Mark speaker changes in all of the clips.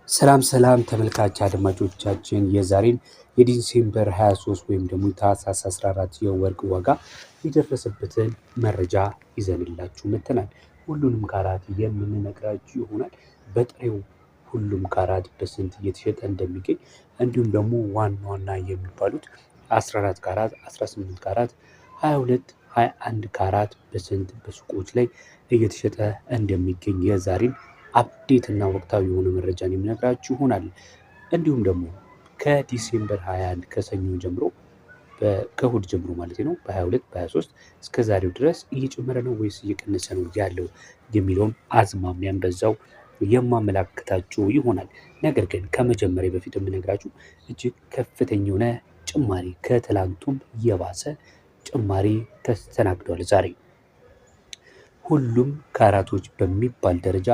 Speaker 1: ሰላም ተመልካች አድማጮቻችን የዛሬን የዲሴምበር 23 ወይም ደግሞ ታህሳስ 14 የወርቅ ዋጋ የደረሰበትን መረጃ ይዘንላችሁ መጥተናል። ሁሉንም ካራት የምንነግራችሁ ይሆናል። በጥሬው ሁሉም ካራት በስንት እየተሸጠ እንደሚገኝ እንዲሁም ደግሞ ዋና የሚባሉት 14 ካራት፣ 18 ካራት፣ 22፣ 21 ካራት በስንት በሱቆች ላይ እየተሸጠ እንደሚገኝ የዛሬን አፕዴት እና ወቅታዊ የሆነ መረጃን የምነግራችሁ ይሆናል። እንዲሁም ደግሞ ከዲሴምበር 21 ከሰኞ ጀምሮ ከእሁድ ጀምሮ ማለት ነው በ22 በ23 እስከ ዛሬው ድረስ እየጨመረ ነው ወይስ እየቀነሰ ነው ያለው የሚለውን አዝማሚያን በዛው የማመላክታችሁ ይሆናል። ነገር ግን ከመጀመሪያ በፊት የምነግራችሁ እጅግ ከፍተኛ የሆነ ጭማሪ ከትላንቱም የባሰ ጭማሪ ተስተናግዷል። ዛሬ ሁሉም ካራቶች በሚባል ደረጃ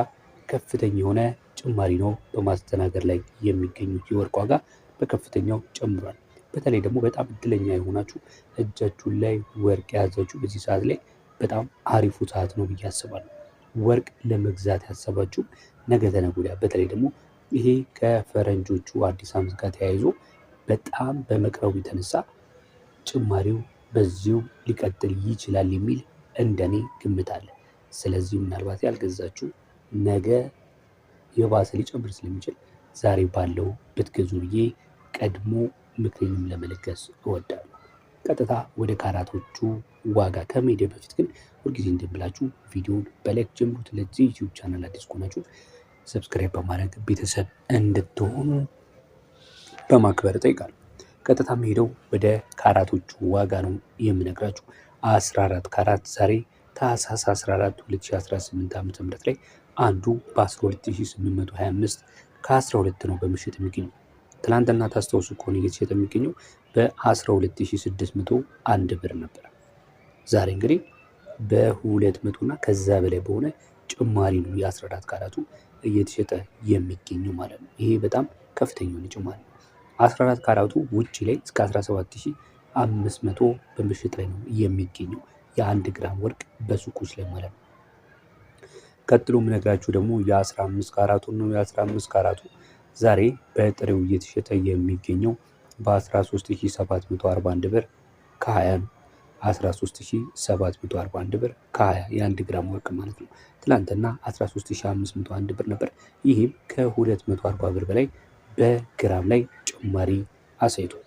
Speaker 1: ከፍተኛ የሆነ ጭማሪ ነው በማስተናገድ ላይ የሚገኙት። የወርቅ ዋጋ በከፍተኛው ጨምሯል። በተለይ ደግሞ በጣም እድለኛ የሆናችሁ እጃችሁ ላይ ወርቅ የያዛችሁ በዚህ ሰዓት ላይ በጣም አሪፉ ሰዓት ነው ብዬ አስባለሁ። ወርቅ ለመግዛት ያሰባችሁ ነገ ተነገ ወዲያ፣ በተለይ ደግሞ ይሄ ከፈረንጆቹ አዲስ ዓመት ጋር ተያይዞ በጣም በመቅረቡ የተነሳ ጭማሪው በዚሁ ሊቀጥል ይችላል የሚል እንደኔ ግምት አለ። ስለዚህ ምናልባት ያልገዛችሁ ነገ የባሰ ሊጨምር ስለሚችል ዛሬ ባለው ብትገዙ ብዬ ቀድሞ ምክሬንም ለመለገስ እወዳለሁ። ቀጥታ ወደ ካራቶቹ ዋጋ ከመሄድ በፊት ግን ሁልጊዜ እንደምላችሁ ቪዲዮን በላይክ ጀምሩት። ለዚህ ዩቲዩብ ቻናል አዲስ ከሆናችሁ ሰብስክራይብ በማድረግ ቤተሰብ እንድትሆኑ በማክበር እጠይቃለሁ። ቀጥታ መሄደው ወደ ካራቶቹ ዋጋ ነው የምነግራችሁ። 14 ካራት ዛሬ ታህሳስ 14 2018 ዓ.ም ላይ አንዱ በ12825 ከ12 ነው በምሽት የሚገኘው። ትናንትና ታስታውሱ ከሆነ እየተሸጠ የሚገኘው በ12601 ብር ነበር። ዛሬ እንግዲህ በ200 እና ከዛ በላይ በሆነ ጭማሪ ነው የ14 ካራቱ እየተሸጠ የሚገኘው ማለት ነው። ይሄ በጣም ከፍተኛ የሆነ ጭማሪ ነው። 14 ካራቱ ውጭ ላይ እስከ 17500 በምሽት ላይ ነው የሚገኘው የ1 ግራም ወርቅ በሱቆች ላይ ማለት ነው። ቀጥሎ የምነግራችሁ ደግሞ የ15 ካራቱ ነው። የ15 ካራቱ ዛሬ በጥሬው እየተሸጠ የሚገኘው በ13741 ብር ከ20 ነው። 13741 ብር ከ20 የ1 ግራም ወርቅ ማለት ነው። ትላንትና 13501 ብር ነበር። ይህም ከ240 ብር በላይ በግራም ላይ ጭማሪ አሳይቷል።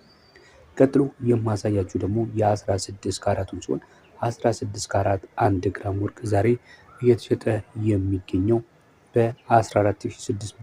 Speaker 1: ቀጥሎ የማሳያችሁ ደግሞ የ16 ካራቱን ሲሆን 16 ካራት 1 ግራም ወርቅ ዛሬ እየተሸጠ የሚገኘው በ14600